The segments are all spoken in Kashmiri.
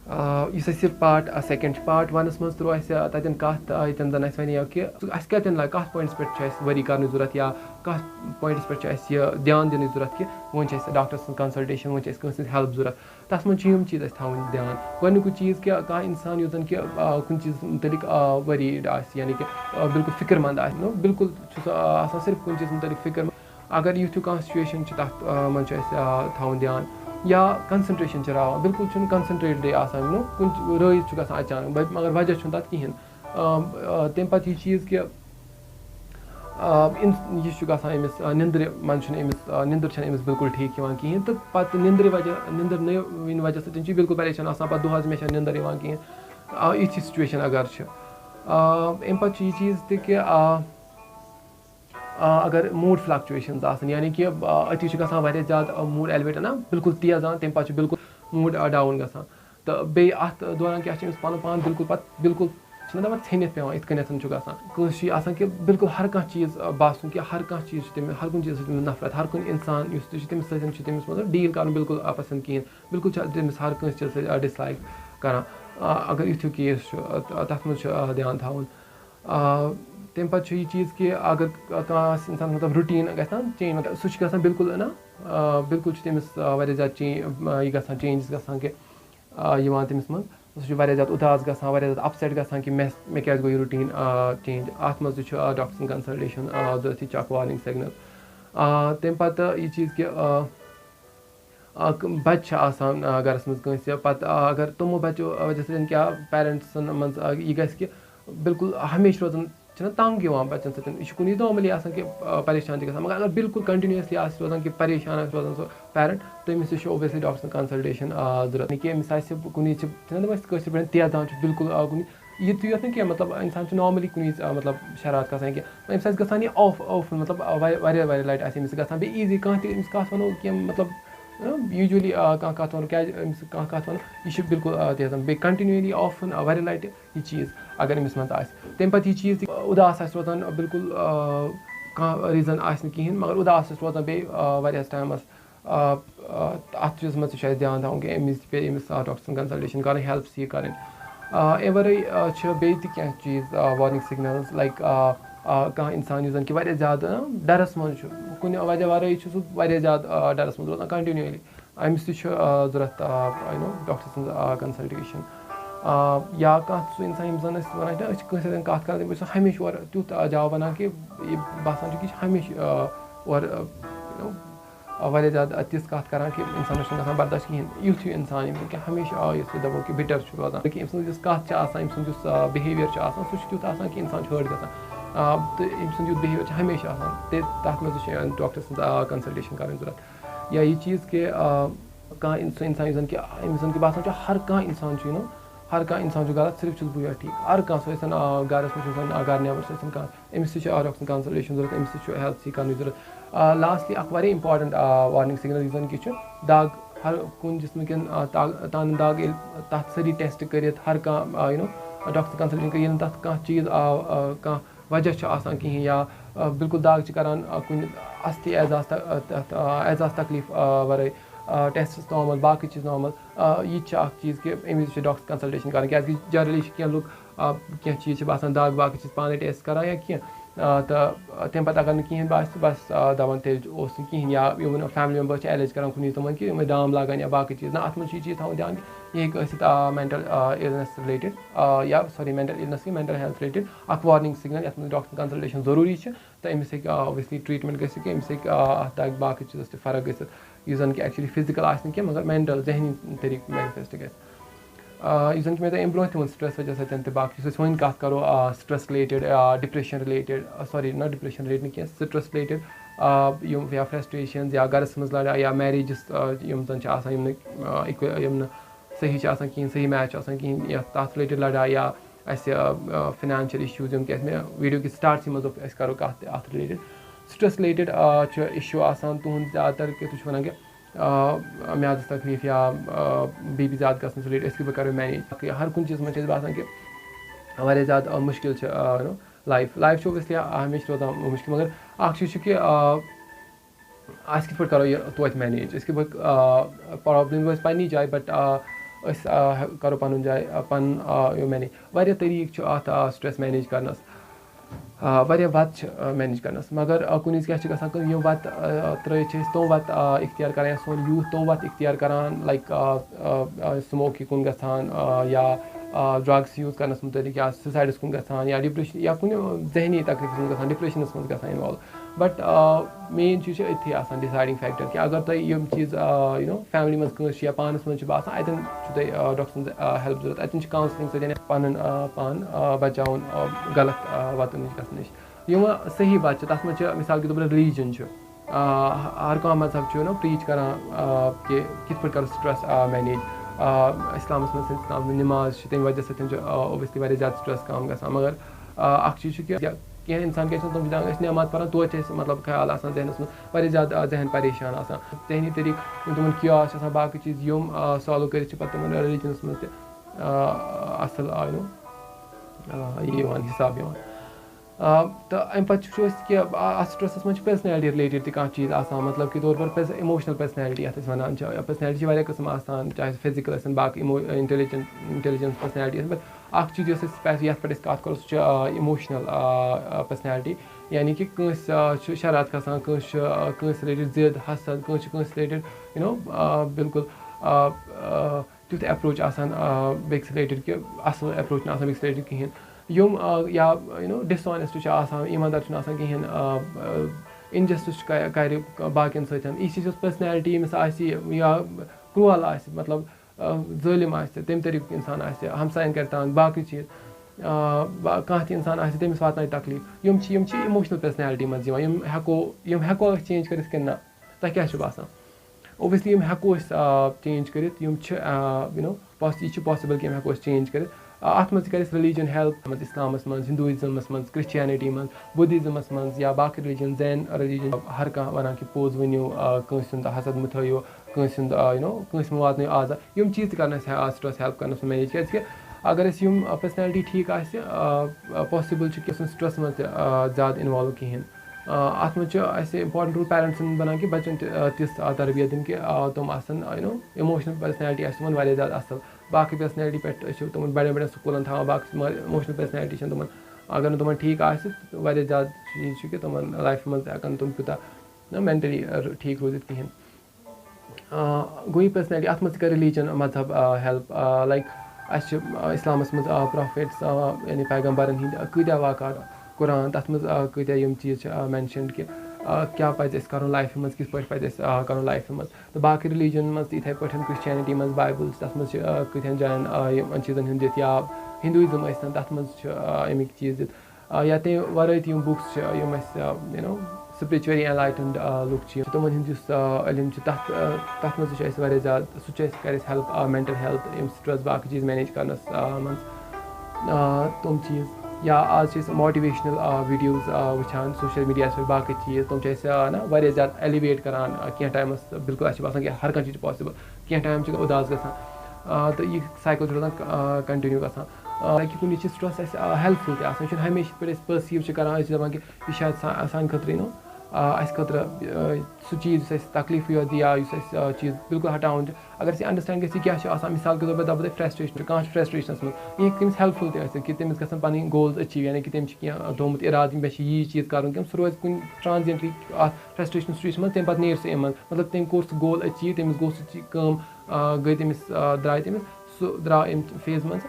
یُس اَسہِ پارٹ سیکنٛڈ چھُ پارٹ وَنَس منٛز ترٛوو اَسہِ تَتٮ۪ن کَتھ ییٚتٮ۪ن زَن اَسہِ وَنیو کہِ اَسہِ کَتٮ۪ن کَتھ پویِنٹَس پٮ۪ٹھ چھُ اَسہِ ؤری کَرنٕچ ضوٚرَتھ یا کَتھ پویِنٹَس پٮ۪ٹھ چھُ اَسہِ یہِ دھیان دِنٕچ ضوٚرَتھ کہِ وۄنۍ چھِ اَسہِ ڈاکٹر سٕنٛز کَنسَلٹیشَن وۄنۍ چھِ اَسہِ کٲنٛسہِ ہٕنٛز ہٮ۪لٕپ ضوٚرَتھ تَتھ منٛز چھِ یِم چیٖز اَسہِ تھاوٕنۍ دھیان گۄڈنیُکُے چیٖز کہِ کانٛہہ اِنسان یُس زَن کہِ کُنہِ چیٖزَس متعلق ؤریٖڈ آسہِ یعنی کہِ بِلکُل فِکِر منٛد آسہِ بِلکُل چھُ سُہ آسان صرف کُنہِ چیٖزَس متعلق فِکِر منٛد اگر یُتھ ہیوٗ کانٛہہ سُچویشَن چھِ تَتھ منٛز چھُ اَسہِ تھاوُن دھیان یا کَنسَنٹریشَن چھِ راوان بِلکُل چھُنہٕ کَنسَنٹریٹڈٕے آسان کُنہِ رٲیِتھ چھُ گژھان اچانک مگر وجہ چھُنہٕ تَتھ کِہیٖنۍ تمہِ پَتہٕ یہِ چیٖز کہِ یہِ چھُ گژھان أمِس نِندرِ منٛز چھُنہٕ أمِس نِندٕر چھَنہٕ أمِس بِلکُل ٹھیٖک یِوان کِہیٖنۍ تہٕ پَتہٕ نِندرِ نِندٕر نہٕ یِنہٕ وجہ سۭتۍ چھِ بِلکُل پریشان آسان پَتہٕ دۄہَس مےٚ چھَنہٕ نِندٕر یِوان کِہیٖنۍ یِژھ سُچویشَن اگر چھِ اَمہِ پَتہٕ چھُ یہِ چیٖز تہِ کہِ اگر موٗڈ فٕلَکچُویشَنٕز آسان یعنی کہِ أتی چھُ گژھان واریاہ زیادٕ موٗڈ ایٚلِویٹ اَنان بِلکُل تیز اَنان تمہِ پَتہٕ چھُ بِلکُل موٗڈ ڈاوُن گژھان تہٕ بیٚیہِ اَتھ دوران کیٛاہ چھِ أمِس پَنُن پان بِلکُل پَتہٕ بِلکُل چھِنہ دَپان ژھیٚنِتھ پیٚوان یِتھ کٔنٮ۪تھ چھُ گژھان کٲنٛسہِ چھُ یہِ آسان کہِ بِلکُل ہر کانٛہہ چیٖز باسُن کہِ ہر کانٛہہ چیٖز چھُ تٔمِس ہر کُنہِ چیٖزَس چھُ تٔمِس نفرت ہر کُنہِ اِنسان یُس تہِ چھُ تٔمِس سۭتۍ چھُ تٔمِس مطلب ڈیٖل کَرُن بِلکُل پَسنٛد کِہیٖنۍ بِلکُل چھُ تٔمِس ہر کٲنٛسہِ چیٖزٕ سۭتۍ ڈِسلایک کَران اگر یُتھ ہیوٗ کیس چھُ تَتھ منٛز چھُ دھیان تھاوُن تمہِ پَتہٕ چھُ یہِ چیٖز کہِ اگر کانٛہہ آسہِ اِنسان مطلب رُٹیٖن گژھِ نا چینٛج مطلب سُہ چھُ گژھان بِلکُل بِلکُل چھُ تٔمِس واریاہ زیادٕ یہِ گژھان چینٛجِز گژھان کہِ یِوان تٔمِس منٛز سُہ چھُ واریاہ زیادٕ اُداس گژھان واریاہ زیادٕ اَپسٮ۪ٹ گژھان کہِ مےٚ کیازِ گوٚو یہِ رُٹیٖن چینٛج اَتھ منٛز تہِ چھُ ڈاکٹر سٕنٛز کَنسَلٹیشَن ضوٚرَتھ یہِ چھِ اَکھ وارنِنٛگ سِگنَل تمہِ پَتہٕ یہِ چیٖز کہِ بَچہِ چھِ آسان گَرَس منٛز کٲنٛسہِ پَتہٕ اگر تِمو بَچو وجہ سۭتۍ کیٛاہ پیرَنٹسَن منٛز یہِ گژھِ کہِ بِلکُل ہمیشہِ روزان چھِنہ تنٛگ یِوان بَچَن سۭتۍ یہِ چھُ کُنہِ وِزِ نارمٔلی آسان کہِ پریشان چھِ گژھان مگر اگر بِلکُل کَنٹِنیوٗسلی آسہِ روزان کہِ پریشان آسہِ روزان سُہ پیرَنٹ تٔمِس تہِ چھُ اوبویسلی ڈاکٹر سٕنٛز کَنسَلٹیشَن ضوٚرَتھ کہِ أمِس آسہِ کُنہِ وِزِ چھِنہ دَپان أسۍ کٲشِر پٲٹھۍ تیزان چھُ بِلکُل کُنہِ یہِ تہِ یوت نہٕ کینٛہہ مطلب اِنسان چھُ نارمٔلی کُنہِ وِزِ مطلب شرارت گژھان کینٛہہ أمِس آسہِ گژھان یہِ آف مطلب واریاہ لَٹہِ آسہِ أمِس گژھان بیٚیہِ ایٖزی کانٛہہ تہِ أمِس کَتھ وَنو کینٛہہ مطلب یوٗجؤلی کانٛہہ کَتھ وَنو کیٛازِ أمِس کانٛہہ کَتھ وَنو یہِ چھُ بِلکُل تیزان بیٚیہِ کَنٹِنیوٗلی آفَن واریاہ لَٹہِ یہِ چیٖز اگر أمِس منٛز آسہِ تمہِ پَتہٕ یہِ چیٖز تہِ اُداس آسہِ روزان بِلکُل کانٛہہ ریٖزَن آسہِ نہٕ کِہیٖنۍ مگر اُداس آسہِ روزان بیٚیہِ واریاہَس ٹایمَس اَتھ چیٖزَس منٛز تہِ چھُ اَسہِ دھیان تھاوُن کہِ أمِس تہِ پیٚیہِ أمِس ڈاکٹر سٕنٛز کَنسَلٹیشَن کَرٕنۍ ہیٚلٕپ سیٖک کَرٕنۍ اَمہِ وَرٲے چھِ بیٚیہِ تہِ کینٛہہ چیٖز وارنِنٛگ سِگنَلٕز لایک کانٛہہ اِنسان یُس زَن کہِ واریاہ زیادٕ ڈَرَس منٛز چھُ کُنہِ وجہ وَرٲے چھُ سُہ واریاہ زیادٕ ڈَرَس منٛز روزان کَنٹِنیوٗلی أمِس تہِ چھُ ضوٚرَتھ ڈاکٹر سٕنٛز کَنسَلٹیشَن یا کانٛہہ سُہ اِنسان یِم زَن أسۍ وَنان چھِ أسۍ چھِ کٲنٛسہِ سۭتۍ کَتھ کَران تٔمِس چھُ ہمیشہِ اورٕ تیُتھ جواب وَنان کہِ یہِ باسان چھُ کہِ یہِ چھِ ہمیشہِ اورٕ واریاہ زیادٕ تِژھ کَتھ کَران کہِ اِنسانَس چھُنہٕ گژھان برداش کِہیٖنۍ یُتھ ہیوٗ اِنسان ییٚمہِ کہِ ہمیشہِ یُس أسۍ دَپو کہِ بِٹر چھُ روزان کہِ أمۍ سٕنٛز یُس کَتھ چھِ آسان أمۍ سُنٛد یُس بِہیویَر چھُ آسان سُہ چھُ تیُتھ آسان کہِ اِنسان چھُ ہٲٹ گژھان تہٕ أمۍ سُنٛد یُتھ بِہیویَر چھُ ہمیشہِ آسان تَتھ منٛز تہِ چھِ ڈاکٹر سٕنٛز کَنسَلٹیشَن کَرٕنۍ ضوٚرَتھ یا یہِ چیٖز کہِ کانٛہہ سُہ اِنسان یُس زَن کہِ أمِس زَن کہِ باسان چھُ ہر کانٛہہ اِنسان چھُ ہر کانٛہہ اِنسان چھُ غلط صرف چھُس بٕے یوت ٹھیٖک ہر کانٛہہ سُہ ٲسِن گَرَس منٛز چھُ آسان گَرٕ نٮ۪بر چھُ ٲسِن کانٛہہ أمِس تہِ چھُ ڈاکٹر سٕنٛز کَنسَلٹیشَن ضوٚرَتھ أمِس تہِ چھُ ہیٚلٕپ سیٖک کَرنٕچ ضوٚرَتھ لاسٹلی اَکھ واریاہ اِمپاٹَنٛٹ وارنِنٛگ سِگنَل یُس زَن کہِ چھُ دَگ ہر کُنہِ جِسمہٕ کٮ۪ن تانٮ۪ن دَگ ییٚلہِ تَتھ سٲری ٹٮ۪سٹ کٔرِتھ ہر کانٛہہ ڈاکٹر سٕنٛز کَنسَلٹیشَن کٔرِتھ ییٚلہِ نہٕ تَتھ کانٛہہ چیٖز کانٛہہ وجہ چھُ آسان کِہیٖنۍ یا بِلکُل دَگ چھِ کَران کُنہِ اَستھی اعزاز تکلیٖف وَرٲے ٹٮ۪سٹٕز نارمَل باقٕے چیٖز نارمَل یہِ تہِ چھِ اَکھ چیٖز کہِ اَمہِ وِزِ چھِ ڈاکٹر کَنسَلٹیشَن کَرٕنۍ کیٛازِکہِ جَنرٔلی چھِ کینٛہہ لُکھ کینٛہہ چیٖز چھِ باسان دَگ باقٕے چیٖز پانَے ٹٮ۪سٹ کَران یا کینٛہہ تہٕ تمہِ پَتہٕ اگر نہٕ کِہیٖنۍ باسہِ بَس دَپان تیٚلہِ اوس نہٕ کِہیٖنۍ یا اِوٕن فیملی مٮ۪مبٲرٕس چھِ ایلیج کَران کُنہِ وِزِ تِمَن کہِ یِمَے دام لاگان یا باقٕے چیٖز نہ اَتھ منٛز چھُ یہِ چیٖز تھاوُن دھیان کہِ یہِ ہیٚکہِ ٲسِتھ مٮ۪نٹَل اِلنٮ۪س رِلیٹِڈ یا سوری مٮ۪نٹَل اِلنٮ۪س کہِ مٮ۪نٹَل ہیٚلٕتھ رِلیٹِڈ اَکھ وارنِنٛگ سِگنَل یَتھ منٛز ڈاکٹر کَنسَلٹیشَن ضروٗری چھِ تہٕ أمِس ہیٚکہِ اوبویسلی ٹرٛیٖٹمٮ۪نٛٹ گٔژھِتھ کہِ أمِس ہیٚکہِ اَتھ دَگہِ باقٕے چیٖزَس تہِ فرق گٔژھِتھ یُس زَن کہِ ایٚکچُؤلی فِزِکَل آسہِ نہٕ کینٛہہ مگر مٮ۪نٹَل ذہنی طریٖقہٕ مینِفیسٹ گژھِ یُس زَن کہِ مےٚ تۄہہِ اَمہِ برونٛہہ تہِ ووٚن سٹرٛٮ۪س وجہ سۭتۍ تہِ باقٕے یُس أسۍ وۄنۍ کَتھ کَرو stress related depression related sorry نہ ڈِپرٛٮ۪شَن رِلیٹِڈ نہٕ کینٛہہ سٹرٛٮ۪س رِلیٹِڈ یِم یا فرٛٮ۪سٹریشَنٕز یا گَرَس منٛز لَڑایہِ یا میریجِز یِم زَن چھِ آسان یِم نہٕ صحیح چھِ آسان کِہیٖنۍ صحیح میچ چھُ آسان کِہیٖنۍ یا تَتھ رِلیٹِڈ لَڑایہِ یا اَسہِ فِنانشَل اِشوٗز یِم کہِ اَسہِ مےٚ ویٖڈیو کِس سٹاٹسٕے منٛز دوٚپ أسۍ کَرو کَتھ تہِ اَتھ رِلیٹِڈ سٹرٛٮ۪س رِلیٹِڈ چھُ اِشوٗ آسان تُہُنٛد زیادٕ تر کہِ تُہۍ چھِو وَنان کہِ میادَس تکلیٖف یا بی پی زیادٕ گژھنَس رِلیٹِڈ أسۍ کِتھ پٲٹھۍ کَرو مینیج ہر کُنہِ چیٖزَس منٛز چھِ اَسہِ باسان کہِ واریاہ زیادٕ مُشکِل چھِ لایف چھِ اوبویسلی ہمیشہِ روزان مُشکِل مگر اَکھ چیٖز چھُ کہِ أسۍ کِتھ پٲٹھۍ کَرو یہِ توتہِ مینیج أسۍ کِتھ پٲٹھۍ پرٛابلِم روزِ پنٛنی جایہِ بَٹ أسۍ کَرو پَنُن جاے پَنُن یہِ مینیج واریاہ طریٖقہٕ چھُ اَتھ سٹرٛٮ۪س مینیج کَرنَس واریاہ وَتہٕ چھِ مینیج کَرنَس مگر کُنہِ وِزِ کیٛاہ چھِ گژھان کٲم یِم وَتہٕ ترٛٲیِتھ چھِ أسۍ تِم وَتہٕ اختیار کَران یا سون یوٗتھ تِم وَتہٕ اختیار کَران لایک سموکی کُن گژھان یا ڈرٛگٕس یوٗز کَرنَس مُتعلِق یا سُسایڈَس کُن گژھان یا ڈِپرٛیشن یا کُنہِ ذہنی تکلیٖفَس منٛز گژھان ڈِپرٛیشنَس منٛز گژھان اِنوالو بَٹ مین چیٖز چھُ أتھی آسان ڈِسایڈِنٛگ فیکٹر کہِ اگر تۄہہِ یِم چیٖز فیملی منٛز کٲنٛسہِ چھِ یا پانَس منٛز چھِ باسان اَتٮ۪ن چھُ تۄہہِ ڈاکٹر سٕنٛز ہیلٕپ ضوٚرَتھ اَتٮ۪ن چھِ کاوسِلِنٛگ سۭتۍ پَنُن پان بَچاوُن غلط وَتَن نِش گژھنہٕ نِش یِم صحیح وَتہٕ چھِ تَتھ منٛز چھِ مِثال کے طور پر ریٚلِجَن چھُ ہر کانٛہہ مذہب چھُ پریٖچ کَران کہِ کِتھ پٲٹھۍ کَرو سٹرٛٮ۪س مینیج اِسلامَس منٛز اِسلامَس منٛز نِماز چھِ تَمہِ وجہ سۭتۍ چھُ اوبویسلی واریاہ زیادٕ سٹرٛٮ۪س کَم گژھان مگر اَکھ چیٖز چھُ کہِ کینٛہہ اِنسان کیٛاہ چھِ تِم چھِ دَپان أسۍ نٮ۪ماز پَران توتہِ چھِ اَسہِ مطلب خیال آسان ذہنَس منٛز واریاہ زیادٕ ذہن پریشان آسان ذہنی طریٖقہٕ یِم تِمَن کیاس چھِ آسان باقٕے چیٖز یِم سالوٗ کٔرِتھ چھِ پَتہٕ تِمَن ریٚلِجَنَس منٛز تہِ اَصٕل یہِ یِوان حِساب یِوان تہٕ اَمہِ پَتہٕ وٕچھو أسۍ کہِ اَتھ سٹرٛٮ۪سَس منٛز چھِ پٔرسنیلٹی رِلیٹِڈ تہِ کانٛہہ چیٖز آسان مطلب کہِ طور پر اِموشنَل پٔرسنیلٹی یَتھ أسۍ وَنان چھِ پٔرسنیلٹی چھِ واریاہ قٕسٕم آسان چاہے سُہ فِزِکَل ٲسِن باقٕے اِنٹیلِجَنس پٔرسنیلٹی ٲسِن بَٹ اَکھ چیٖز یۄس أسۍ یَتھ پٮ۪ٹھ أسۍ کَتھ کَرو سُہ چھُ اِموشنَل پٔرسنیلٹی یعنی کہِ کٲنٛسہِ چھُ شرارت کھسان کٲنٛسہِ چھُ کٲنٛسہِ رِلیٹِڈ ضِد حسد کٲنٛسہِ چھُ کٲنٛسہِ رِلیٹِڈ بِلکُل تیُتھ اٮ۪پروچ آسان بیٚکِس رِلیٹِڈ کہِ اَصٕل اٮ۪پروچ چھُنہٕ آسان بیٚکِس رِلیٹِڈ کِہیٖنۍ یِم یا ڈِس آنٮ۪سٹ چھُ آسان ایٖماندار چھُنہٕ آسان کِہیٖنۍ اِنجَسٹِس چھُ کَرِ باقٕیَن سۭتۍ یہِ چھِ یۄس پٔرسنیلٹی ییٚمِس آسہِ یا کرٛوٗوَل آسہِ مطلب ظٲلِم آسہِ تَمہِ طریٖقُک اِنسان آسہِ ہمسایَن کَرِ تنٛگ باقٕے چیٖز کانٛہہ تہِ اِنسان آسہِ تٔمِس واتنایہِ تکلیٖف یِم چھِ اِموشنَل پٔرسنیلٹی منٛز یِوان یِم ہٮ۪کو أسۍ چینٛج کٔرِتھ کِنہٕ نہ تۄہہِ کیٛاہ چھُ باسان اوبویسلی یِم ہٮ۪کو أسۍ چینٛج کٔرِتھ یِم چھِ یہِ چھِ پاسِبٕل کہِ یِم ہٮ۪کو أسۍ چینٛج کٔرِتھ اَتھ منٛز تہِ کَرِ اَسہِ رِلِجَن ہیلٕپ اِسلامَس منٛز ہِندوٗیزمَس منٛز کِرٛسچینِٹی منٛز بُدھِزمَس منٛز یا باقٕے رِلِجَن زین رِلِجَن ہر کانٛہہ وَنان کہِ پوٚز ؤنِو کٲنٛسہِ ہُنٛد حسد مہٕ تھٲیِو کٲنٛسہِ ہُنٛد کٲنٛسہِ مہٕ واتنٲیِو آزار یِم چیٖز تہِ کَرن اَسہِ سٹرٛٮ۪س ہیلٕپ کَرنَس منٛز مینیج کیٛازِکہِ اگر أسۍ یِم پٔرسنیلٹی ٹھیٖک آسہِ پاسِبٕل چھُ کہِ أسۍ چھِنہٕ سٹرٛٮ۪س منٛز تہِ زیادٕ اِنوالو کِہیٖنۍ اَتھ منٛز چھُ اَسہِ اِمپاٹَنٹ روٗل پیرَنٹسَن بَنان کہِ بَچَن تہِ تِژھ تربیت دِنۍ کہِ تِم آسَن اِموشنَل پٔرسنیلٹی آسہِ تِمَن واریاہ زیادٕ اَصٕل باقٕے پٔرسنیلٹی پٮ۪ٹھ أسۍ چھِ تِمَن بَڑٮ۪ن بَڑٮ۪ن سکوٗلَن تھاوان باقٕے مگر اِموشنَل پٔرسنیلٹی چھَنہٕ تِمَن اگر نہٕ تِمَن ٹھیٖک آسہِ واریاہ زیادٕ چیٖز چھُ کہِ تِمَن لایفہِ منٛز ہٮ۪کَن تِم تیوٗتاہ مٮ۪نٹٔلی ٹھیٖک روٗزِتھ کِہیٖنۍ گوٚو یہِ پٔرسنیلٹی اَتھ منٛز تہِ کَرِ رِلِجَن مذہب ہیلٕپ لایک اَسہِ چھِ اِسلامَس منٛز پرٛافِٹٕس یعنی پیغمبرَن ہِنٛدۍ کۭتیاہ واقعات قۄران تَتھ منٛز کۭتیاہ یِم چیٖز چھِ مٮ۪نشَنڈ کہِ کیٛاہ پَزِ اَسہِ کَرُن لایفہِ منٛز کِتھ پٲٹھۍ پَزِ اَسہِ کَرُن لایفہِ منٛز تہٕ باقٕے رِلِجَن منٛز تہِ یِتھَے پٲٹھۍ کِرٛسچینِٹی منٛز بایبٕل چھِ تَتھ منٛز چھِ کۭتِہَن جایَن یِمَن چیٖزَن ہُنٛد دِتھ یا ہِندوٗیزم ٲسۍتَن تَتھ منٛز چھِ اَمِکۍ چیٖز دِتھ یا تمہِ وَرٲے تہِ یِم بُکٕس چھِ یِم اَسہِ سِپرِچُؤلی اٮ۪نلایٹٕنڈ لُکھ چھِ تِمَن ہُنٛد یُس علم چھُ تَتھ منٛز تہِ چھُ اَسہِ واریاہ زیادٕ سُہ چھُ اَسہِ کَرِ اَسہِ ہیلٕپ مٮ۪نٹَل ہیلٕتھ یِم سٹرٛٮ۪س باقٕے چیٖز مینیج کَرنَس منٛز تِم چیٖز یا آز چھِ أسۍ ماٹِویشنَل ویٖڈیوز وٕچھان سوشَل میٖڈیاہَس پٮ۪ٹھ باقٕے چیٖز تِم چھِ اَسہِ واریاہ زیادٕ ایٚلِویٹ کَران کینٛہہ ٹایمَس بِلکُل اَسہِ چھِ باسان کہِ ہر کانٛہہ چیٖز چھُ پاسِبٕل کینٛہہ ٹایم چھُ اُداس گژھان تہٕ یہِ سایکٕل چھُ روزان کَنٹِنیوٗ گژھان کہِ کُنہِ چھِ سٹرٛٮ۪س اَسہِ ہیلٕپفُل تہِ آسان یہِ چھُنہٕ ہمیشہِ یِتھ پٲٹھۍ أسۍ پٔرسیٖو چھِ کَران أسۍ چھِ دَپان کہِ یہِ چھِ شاید سانہِ خٲطرٕ اَسہِ خٲطرٕ سُہ چیٖز یُس اَسہِ تکلیٖفٕے یوت دی یا یُس اَسہِ چیٖز بِلکُل ہٹاوُن چھُ اگر اَسہِ یہِ اَنڈَرسٕٹینٛڈ گژھِ یہِ کیٛاہ چھُ آسان مِثال کے طور پر دَپو تۄہہِ فرٛٮ۪سٹرٛیشن چھُ کانٛہہ چھُ فرٛٮ۪سٹرٛیشنَس منٛز یہِ ہیٚکہِ تٔمِس ہیلٕپفُل تہِ ٲسِتھ کہِ تٔمِس گژھن پَنٕنۍ گولٕز أچیٖو یعنی کہِ تٔمِس چھِ کینٛہہ تھوٚمُت اِرادٕ مےٚ چھِ یی چیٖز کَرُن کہِ سُہ روزِ کُنہِ ٹرٛانزِیَنٹلی اَتھ فرٛٮ۪سٹرٛیشن سُچویشَن منٛز تَمہِ پَتہٕ نیرِ سُہ اَمہِ منٛز مطلب تٔمۍ کوٚر سُہ گول أچیٖو تٔمِس گوٚو سُہ کٲم گٔے تٔمِس درٛاے تٔمِس سُہ درٛاو اَمہِ فیز منٛز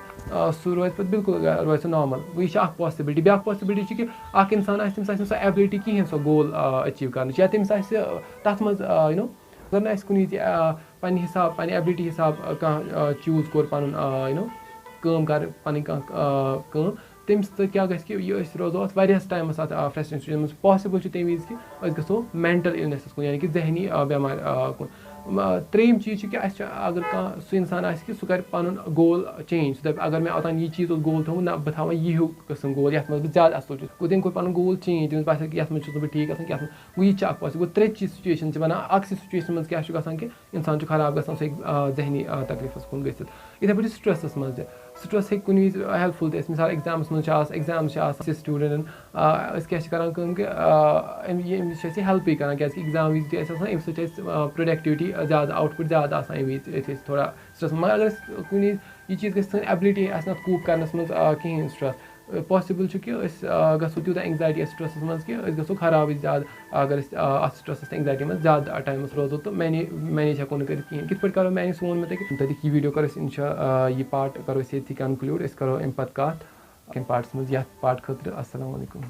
سُہ روزِ پَتہٕ بِلکُل روزِ سُہ نارمَل گوٚو یہِ چھِ اَکھ پاسِبِلٹی بیٛاکھ پاسِبِلٹی چھِ کہِ اَکھ اِنسان آسہِ تٔمِس آسہِ نہٕ سۄ ایبلِٹی کِہیٖنۍ سۄ گول أچیٖو کَرنٕچ یا تٔمِس آسہِ تَتھ منٛز اگر نہٕ اَسہِ کُنہِ وِزِ پنٛنہِ حِساب پنٛنہِ ایبلِٹی حِساب کانٛہہ چوٗز کوٚر پَنُن کٲم کَرِ پَنٕنۍ کانٛہہ کٲم تَمہِ سۭتۍ کیٛاہ گژھِ کہِ یہِ أسۍ روزو اَتھ واریاہَس ٹایمَس اَتھ فرٛٮ۪سٹریشن سُچویشَن منٛز پاسِبٕل چھُ تَمہِ وِزِ کہِ أسۍ گژھو مٮ۪نٹَل اِلنٮ۪سَس کُن یعنی کہِ ذہنی بٮ۪مارِ کُن ترٛیٚیِم چیٖز چھُ کہِ اَسہِ چھُ اگر کانٛہہ سُہ اِنسان آسہِ کہِ سُہ کَرِ پَنُن گول چینٛج سُہ دَپہِ اگر مےٚ اوٚتانۍ یہِ چیٖز اوس گول تھوٚمُت نہ بہٕ تھاوَے یہِ ہیوٗ قٕسٕم گول یَتھ منٛز بہٕ زیادٕ اَصٕل چھُس گوٚو تٔمۍ کوٚر پَنُن گول چینٛج تٔمِس باسیو کہِ یَتھ منٛز چھُس نہٕ بہٕ ٹھیٖک گژھان کینٛہہ گوٚو یہِ تہِ چھِ اَکھ پاسِبٕل گوٚو ترٛےٚ چیٖز سُچویشَن چھِ وَنان اَکسٕے سُچویشَن منٛز کیٛاہ چھُ گژھان کہِ اِنسان چھُ خراب گژھان سُہ ہیٚکہِ ذہنی تکلیٖفَس کُن گٔژھِتھ یِتھَے پٲٹھۍ چھِ سٹرٛٮ۪سَس منٛز تہِ سٹرٛٮ۪س ہیٚکہِ کُنہِ وِزِ ہٮ۪لپفُل تہِ ٲسۍ مِثال ایٚگزامَس منٛز چھِ ایٚگزامٕز چھِ آسان سٹوٗڈَنٛٹَن أسۍ کیٛاہ چھِ کَران کٲم کہِ ییٚمہِ وِزِ چھِ اَسہِ یہِ ہٮ۪لپٕے کَران کیٛازِکہِ ایٚگزام وِزِ تہِ ٲسۍ آسان اَمہِ سۭتۍ چھِ اَسہِ پرٛوڈَکٹِوِٹی زیادٕ آوُٹ پُٹ زیادٕ آسان اَمہِ وِزِ ییٚتہِ أسۍ تھوڑا سٹرٛٮ۪س مگر اگر أسۍ کُنہِ وِزِ یہِ چیٖز گژھِ سٲنۍ ایبلِٹی آسہِ نہٕ اَتھ کوٗپ کَرنَس منٛز کِہیٖنۍ سٹرٛٮ۪س پاسِبٕل چھُ کہِ أسۍ گژھو تیوٗتاہ اٮ۪نزایٹی اَتھ سٹرٛٮ۪سَس منٛز کہِ أسۍ گژھو خرابٕے زیادٕ اگر أسۍ اَتھ سٹرٛٮ۪سَس تہٕ اٮ۪نزایٹی منٛز زیادٕ ٹایمَس روزو تہٕ مینیج ہٮ۪کو نہٕ کٔرِتھ کِہیٖنۍ کِتھ پٲٹھۍ کَرو مینیج سُہ ووٚن مےٚ تَتِکۍ یہِ ویٖڈیو کَرو أسۍ یہِ پاٹ کَرو أسۍ ییٚتھی کَنکٕلیوٗڈ أسۍ کَرو اَمہِ پَتہٕ کَتھ کَمہِ پاٹَس منٛز یَتھ پاٹ خٲطرٕ اَسَلامُ علیکُم.